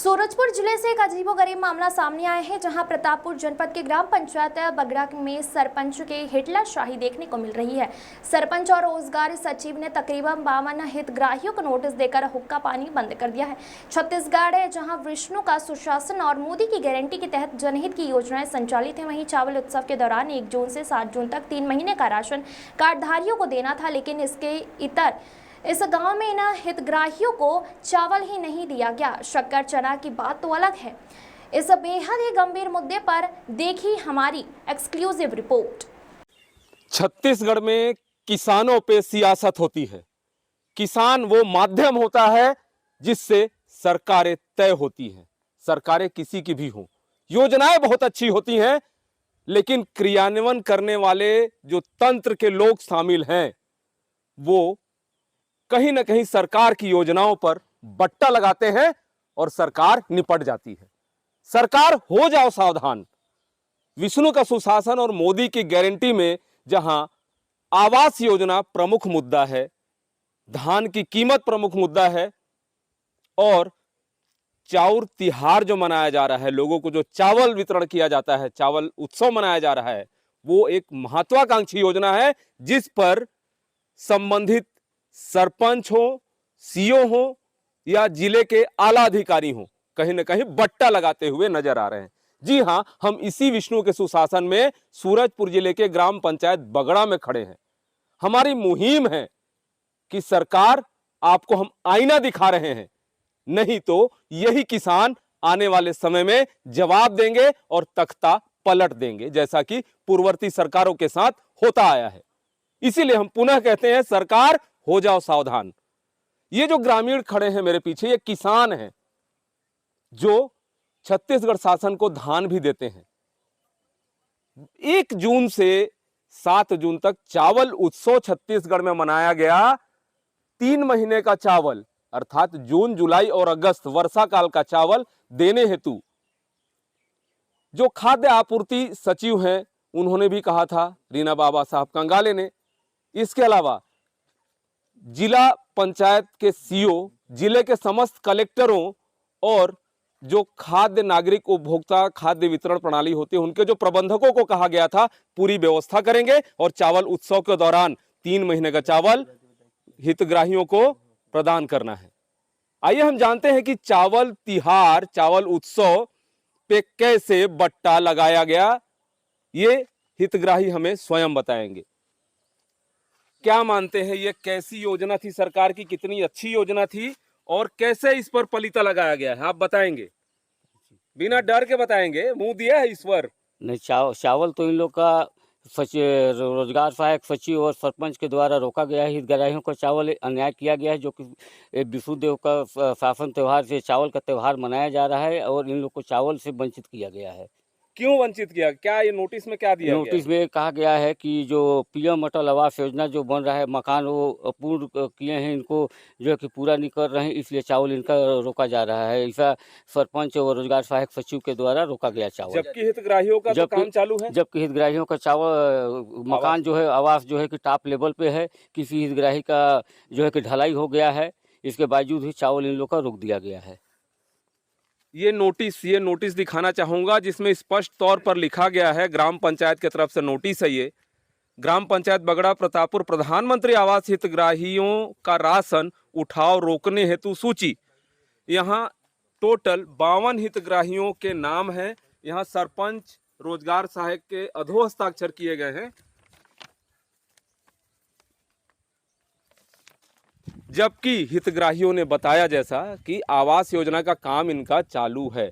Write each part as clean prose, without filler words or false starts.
सूरजपुर जिले से एक अजीबोगरीब मामला सामने आया है, जहां प्रतापपुर जनपद के ग्राम पंचायत बगड़ा में सरपंच के हिटलरशाही देखने को मिल रही है। सरपंच और रोजगार सचिव ने तकरीबन 52 हितग्राहियों को नोटिस देकर हुक्का पानी बंद कर दिया है। छत्तीसगढ़ है जहां विष्णु का सुशासन और मोदी की गारंटी के तहत जनहित की योजनाएं संचालित है। वहीं चावल उत्सव के दौरान 1 जून से 7 जून तक 3 महीने का राशन कार्डधारियों को देना था, लेकिन इसके इतर इस गांव में इन हितग्राहियों को चावल ही नहीं दिया गया। शक्कर चना की बात तो अलग है। इस बेहद ही गंभीर मुद्दे पर देखी हमारी एक्सक्लूसिव रिपोर्ट। छत्तीसगढ़ में किसानों पे सियासत होती है। किसान वो माध्यम होता है जिससे सरकारें तय होती हैं। सरकारें किसी की भी हों, योजनाएं बहुत अच्छी होती हैं, लेकिन क्रियान्वयन करने वाले जो तंत्र के लोग शामिल हैं वो कहीं ना कहीं सरकार की योजनाओं पर बट्टा लगाते हैं और सरकार निपट जाती है। सरकार हो जाओ सावधान। विष्णु का सुशासन और मोदी की गारंटी में जहां आवास योजना प्रमुख मुद्दा है, धान की कीमत प्रमुख मुद्दा है और चाउर तिहार जो मनाया जा रहा है, लोगों को जो चावल वितरण किया जाता है, चावल उत्सव मनाया जा रहा है, वो एक महत्वाकांक्षी योजना है जिस पर संबंधित सरपंच हो, सीओ हो या जिले के आला अधिकारी हो, कहीं ना कहीं बट्टा लगाते हुए नजर आ रहे हैं। जी हां, हम इसी विष्णु के सुशासन में सूरजपुर जिले के ग्राम पंचायत बगड़ा में खड़े हैं। हमारी मुहिम है कि सरकार आपको हम आईना दिखा रहे हैं, नहीं तो यही किसान आने वाले समय में जवाब देंगे और तख्ता पलट देंगे, जैसा कि पूर्ववर्ती सरकारों के साथ होता आया है। इसीलिए हम पुनः कहते हैं, सरकार हो जाओ सावधान। ये जो ग्रामीण खड़े हैं मेरे पीछे, ये किसान हैं जो छत्तीसगढ़ शासन को धान भी देते हैं। 1 जून से 7 जून तक चावल उत्सव छत्तीसगढ़ में मनाया गया। 3 महीने का चावल अर्थात जून, जुलाई और अगस्त वर्षा काल का चावल देने हेतु जो खाद्य आपूर्ति सचिव हैं उन्होंने भी कहा था, रीना बाबा साहब कंगाले ने। इसके अलावा जिला पंचायत के सीओ, जिले के समस्त कलेक्टरों और जो खाद्य नागरिक उपभोक्ता खाद्य वितरण प्रणाली होती है उनके जो प्रबंधकों को कहा गया था पूरी व्यवस्था करेंगे और चावल उत्सव के दौरान 3 महीने का चावल हितग्राहियों को प्रदान करना है। आइए हम जानते हैं कि चावल तिहार, चावल उत्सव पे कैसे बट्टा लगाया गया, ये हितग्राही हमें स्वयं बताएंगे। क्या मानते हैं, ये कैसी योजना थी सरकार की, कितनी अच्छी योजना थी और कैसे इस पर पलीता लगाया गया है, आप बताएंगे? बिना डर के बताएंगे, मुंह दिया है ईश्वर। नहीं, चावल तो इन लोग का रोजगार सहायक सचिव और सरपंच के द्वारा रोका गया है। हितग्राहियों को चावल अन्याय किया गया है, जो कि विष्णुदेव का शासन त्यौहार से चावल का त्यौहार मनाया जा रहा है और इन लोग को चावल से वंचित किया गया है। क्यों वंचित किया? क्या ये नोटिस में क्या दिया गया? नोटिस में कहा गया है कि जो पीएम अटल आवास योजना जो बन रहा है, मकान वो पूर्ण किए हैं, इनको जो है कि पूरा नहीं कर रहे हैं, इसलिए चावल इनका रोका जा रहा है। ऐसा सरपंच और रोजगार सहायक सचिव के द्वारा रोका गया चावल, जबकि हितग्राहियों का तो काम चालू है। जबकि हितग्राहियों का चावल मकान जो है, आवास जो है कि टॉप लेवल पे है। किसी हितग्राही का जो है कि ढलाई हो गया है, इसके बावजूद ही चावल इन लोग का रोक दिया गया है। ये नोटिस दिखाना चाहूंगा जिसमें स्पष्ट तौर पर लिखा गया है, ग्राम पंचायत की तरफ से नोटिस है ये। ग्राम पंचायत बगड़ा प्रतापपुर, प्रधानमंत्री आवास हितग्राहियों का राशन उठाव रोकने हेतु सूची। यहाँ टोटल 52 हितग्राहियों के नाम है। यहाँ सरपंच, रोजगार सहायक के अधो हस्ताक्षर किए गए हैं, जबकि हितग्राहियों ने बताया जैसा कि आवास योजना का काम इनका चालू है।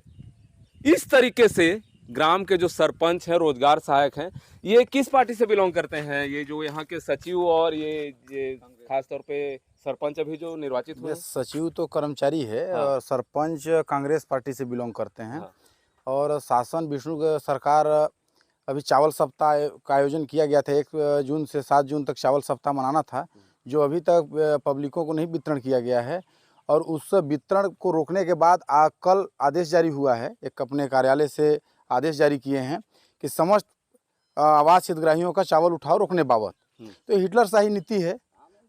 इस तरीके से ग्राम के जो सरपंच हैं, रोजगार सहायक हैं, ये किस पार्टी से बिलोंग करते हैं? ये जो यहाँ के सचिव और ये खास तौर पे सरपंच अभी जो निर्वाचित हुए? सचिव तो कर्मचारी है। हाँ। और सरपंच कांग्रेस पार्टी से बिलोंग करते हैं। हाँ। और शासन विष्णु सरकार अभी चावल सप्ताह का आयोजन किया गया था। 1 जून से 7 जून तक चावल सप्ताह मनाना था, जो अभी तक पब्लिकों को नहीं वितरण किया गया है। और उस वितरण को रोकने के बाद कल आदेश जारी हुआ है, एक अपने कार्यालय से आदेश जारी किए हैं कि समस्त आवास हितग्राहियों का चावल उठाव रोकने बाबत। तो हिटलरशाही नीति है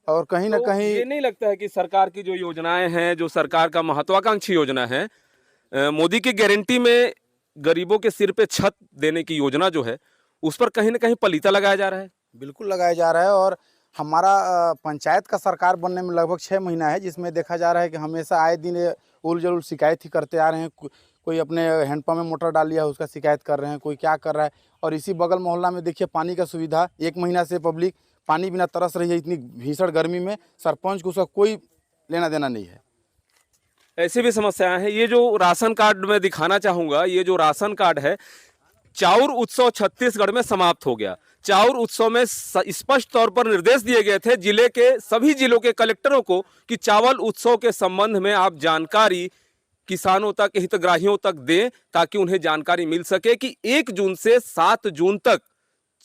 और कहीं ना कहीं ये नहीं लगता है कि सरकार की जो योजनाएं हैं, जो सरकार का महत्वाकांक्षी योजना है, मोदी की गारंटी में गरीबों के सिर पे छत देने की योजना जो है उस पर कहीं ना कहीं पलीता लगाया जा रहा है। बिल्कुल लगाया जा रहा है। और हमारा पंचायत का सरकार बनने में लगभग 6 महीना है, जिसमें देखा जा रहा है कि हमेशा आए दिन ये उल जलूल शिकायत ही करते आ रहे हैं। कोई अपने हैंडपम्प में मोटर डाल लिया है उसका शिकायत कर रहे हैं, कोई क्या कर रहा है। और इसी बगल मोहल्ला में देखिए पानी का सुविधा, 1 महीना से पब्लिक पानी बिना तरस रही है। इतनी भीषण गर्मी में सरपंच को उसका कोई लेना देना नहीं है। ऐसी भी समस्याएं हैं। ये जो राशन कार्ड मैं दिखाना चाहूंगा, ये जो राशन कार्ड है, चाउर उत्सव छत्तीसगढ़ में समाप्त हो गया। चाउर उत्सव में स्पष्ट तौर पर निर्देश दिए गए थे जिले के सभी जिलों के कलेक्टरों को कि चावल उत्सव के संबंध में आप जानकारी किसानों तक, हितग्राहियों तक दें, ताकि उन्हें जानकारी मिल सके कि 1 जून से 7 जून तक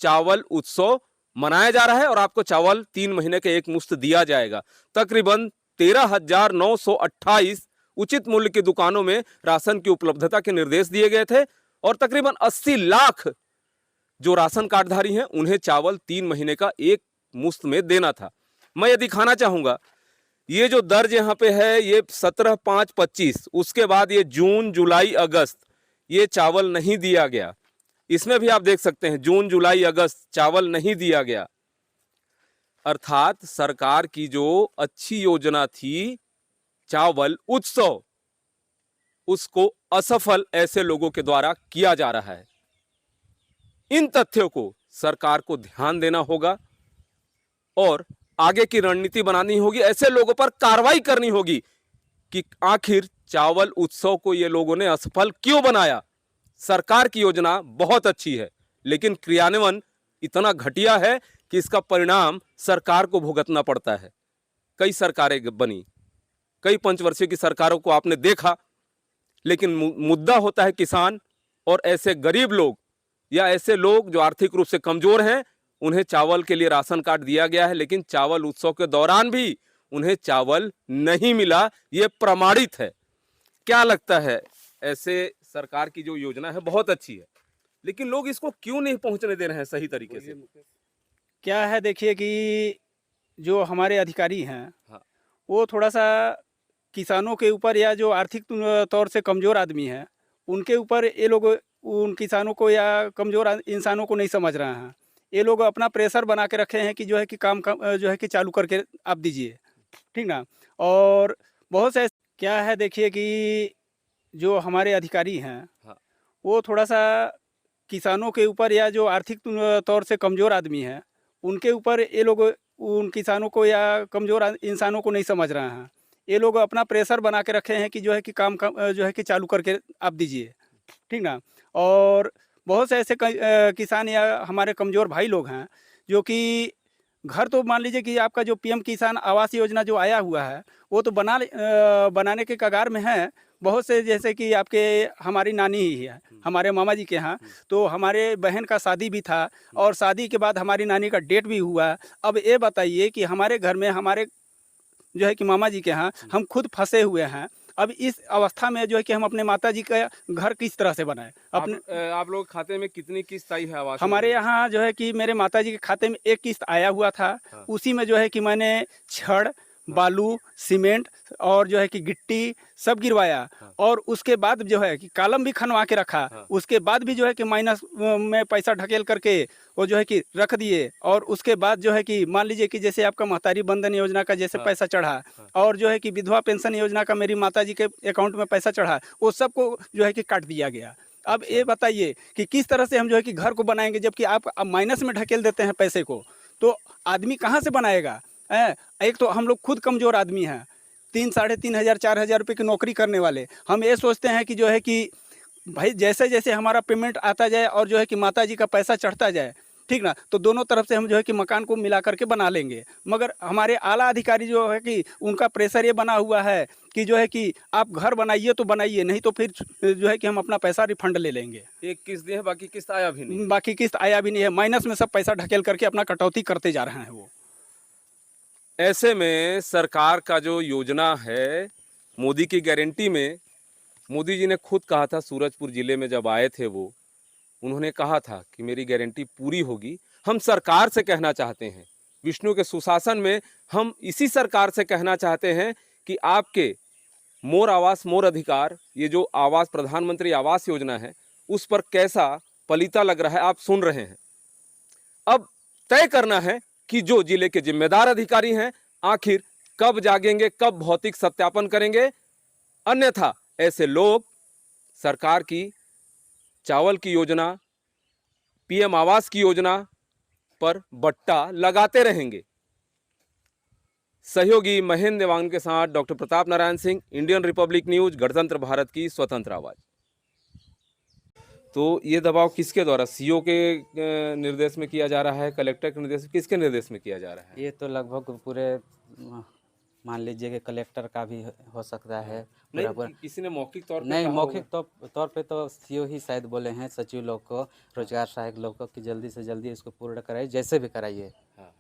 चावल उत्सव मनाया जा रहा है और आपको चावल 3 महीने के एक मुश्त दिया जाएगा। तकरीबन 13,928 उचित मूल्य की दुकानों में राशन की उपलब्धता के निर्देश दिए गए थे और तकरीबन 80 लाख जो राशन कार्डधारी हैं उन्हें चावल 3 महीने का एक मुश्त में देना था। मैं ये दिखाना चाहूंगा, ये जो दर्ज यहाँ पे है ये 17/5/25, उसके बाद ये जून, जुलाई, अगस्त ये चावल नहीं दिया गया। इसमें भी आप देख सकते हैं जून, जुलाई, अगस्त चावल नहीं दिया गया। अर्थात सरकार की जो अच्छी योजना थी चावल उत्सव, उसको असफल ऐसे लोगों के द्वारा किया जा रहा है। इन तथ्यों को सरकार को ध्यान देना होगा और आगे की रणनीति बनानी होगी। ऐसे लोगों पर कार्रवाई करनी होगी कि आखिर चावल उत्सव को ये लोगों ने असफल क्यों बनाया। सरकार की योजना बहुत अच्छी है लेकिन क्रियान्वयन इतना घटिया है कि इसका परिणाम सरकार को भुगतना पड़ता है। कई सरकारें बनी, कई पंचवर्षीय की सरकारों को आपने देखा, लेकिन मुद्दा होता है किसान और ऐसे गरीब लोग या ऐसे लोग जो आर्थिक रूप से कमजोर हैं, उन्हें चावल के लिए राशन कार्ड दिया गया है लेकिन चावल उत्सव के दौरान भी उन्हें चावल नहीं मिला। ये प्रमाणित है। क्या लगता है, ऐसे सरकार की जो योजना है बहुत अच्छी है लेकिन लोग इसको क्यों नहीं पहुंचने दे रहे हैं सही तरीके से? क्या है, देखिए कि जो हमारे अधिकारी हैं हाँ। वो थोड़ा सा किसानों के ऊपर या जो आर्थिक तौर से कमज़ोर आदमी हैं उनके ऊपर ये लोग उन किसानों को या कमज़ोर इंसानों को नहीं समझ रहे हैं। ये लोग अपना प्रेशर बना के रखे हैं कि जो है कि काम जो है कि चालू करके आप दीजिए, ठीक ना। और बहुत से क्या है, देखिए कि जो हमारे अधिकारी हैं हाँ। वो थोड़ा सा किसानों के ऊपर या जो आर्थिक तौर से कमज़ोर आदमी हैं उनके ऊपर ये लोग उन किसानों को या कमज़ोर इंसानों को नहीं समझ रहे हैं। ये लोग अपना प्रेशर बना के रखे हैं कि जो है कि काम जो है कि चालू करके आप दीजिए, ठीक ना। और बहुत से ऐसे किसान या हमारे कमज़ोर भाई लोग हैं जो कि घर तो मान लीजिए कि आपका जो पीएम किसान आवास योजना जो आया हुआ है वो तो बनाने के कगार में है। बहुत से जैसे कि आपके हमारी नानी ही है, हमारे मामा जी के यहाँ, तो हमारे बहन का शादी भी था और शादी के बाद हमारी नानी का डेट भी हुआ। अब ये बताइए कि हमारे घर में हमारे जो है कि मामा जी के यहाँ हम खुद फंसे हुए हैं। अब इस अवस्था में जो है कि हम अपने माता जी का घर किस तरह से बनाएं? अपने आप लोग खाते में कितनी किस्त आई है आवास? हमारे यहाँ जो है कि मेरे माता जी के खाते में एक किस्त आया हुआ था। हाँ। उसी में जो है कि मैंने छड़, बालू, सीमेंट और जो है कि गिट्टी सब गिरवाया। हाँ। और उसके बाद जो है कि कॉलम भी खनवा के रखा। हाँ। उसके बाद भी जो है कि माइनस में पैसा ढकेल करके वो जो है कि रख दिए। और उसके बाद जो है कि मान लीजिए कि जैसे आपका महतारी बंधन योजना का जैसे हाँ। पैसा चढ़ा, हाँ। और जो है कि विधवा पेंशन योजना का मेरी माता जी के अकाउंट में पैसा चढ़ा, वो सबको जो है कि काट दिया गया। अब ये बताइए कि किस तरह से हम जो है कि घर को बनाएंगे, जबकि आप माइनस में ढकेल देते हैं पैसे को, तो आदमी कहाँ से बनाएगा? एक तो हम लोग खुद कमज़ोर आदमी हैं, 3-3.5 हज़ार 4 हज़ार रुपये की नौकरी करने वाले। हम ये सोचते हैं कि जो है कि भाई जैसे जैसे हमारा पेमेंट आता जाए और जो है कि माता जी का पैसा चढ़ता जाए, ठीक ना, तो दोनों तरफ से हम जो है कि मकान को मिला करके बना लेंगे। मगर हमारे आला अधिकारी जो है कि उनका प्रेशर ये बना हुआ है कि जो है कि आप घर बनाइए तो बनाइए, नहीं तो फिर जो है कि हम अपना पैसा रिफंड ले लेंगे। एक किस्त दी है, बाकी किस्त आया भी नहीं। बाकी किस्त आया भी नहीं है, माइनस में सब पैसा ढकेल करके अपना कटौती करते जा रहे हैं वो। ऐसे में सरकार का जो योजना है मोदी की गारंटी में, मोदी जी ने खुद कहा था सूरजपुर जिले में जब आए थे वो, उन्होंने कहा था कि मेरी गारंटी पूरी होगी। हम सरकार से कहना चाहते हैं, विष्णु के सुशासन में हम इसी सरकार से कहना चाहते हैं कि आपके मोर आवास मोर अधिकार, ये जो आवास प्रधानमंत्री आवास योजना है उस पर कैसा पलीता लग रहा है आप सुन रहे हैं। अब तय करना है कि जो जिले के जिम्मेदार अधिकारी हैं आखिर कब जागेंगे, कब भौतिक सत्यापन करेंगे, अन्यथा ऐसे लोग सरकार की चावल की योजना, पीएम आवास की योजना पर बट्टा लगाते रहेंगे। सहयोगी महेंद्र देवांगन के साथ doctor Pratap Narayan Singh, Indian Republic news, गणतंत्र भारत की स्वतंत्र आवाज। तो ये दबाव किसके द्वारा, सीओ के निर्देश में किया जा रहा है, कलेक्टर के निर्देश, किसके निर्देश में किया जा रहा है? ये तो लगभग पूरे मान लीजिए कि कलेक्टर का भी हो सकता है। नहीं, पूरा किसी ने मौखिक तौर पे नहीं, कहा मौखिक तौर पे तो सीओ ही शायद बोले हैं सचिव लोग को, रोजगार सहायक लोग को, कि जल्दी से जल्दी इसको पूर्ण कराइए, जैसे भी कराइए। होगा। हाँ,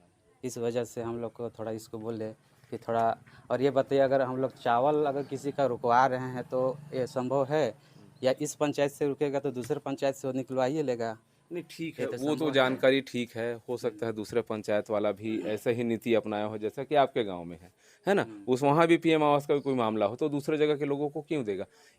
इस वजह से हम लोग को थोड़ा इसको बोले कि थोड़ा, और ये बताइए अगर हम लोग चावल अगर किसी का रुकवा रहे हैं तो ये संभव है, या इस पंचायत से रुकेगा तो दूसरे पंचायत से वो निकलवाइए लेगा? नहीं ठीक है, ये तो वो तो संभव है। जानकारी ठीक है, हो सकता है दूसरे पंचायत वाला भी ऐसे ही नीति अपनाया हो जैसा कि आपके गांव में है ना, उस वहाँ भी पीएम आवास का कोई मामला हो तो दूसरे जगह के लोगों को क्यों देगा?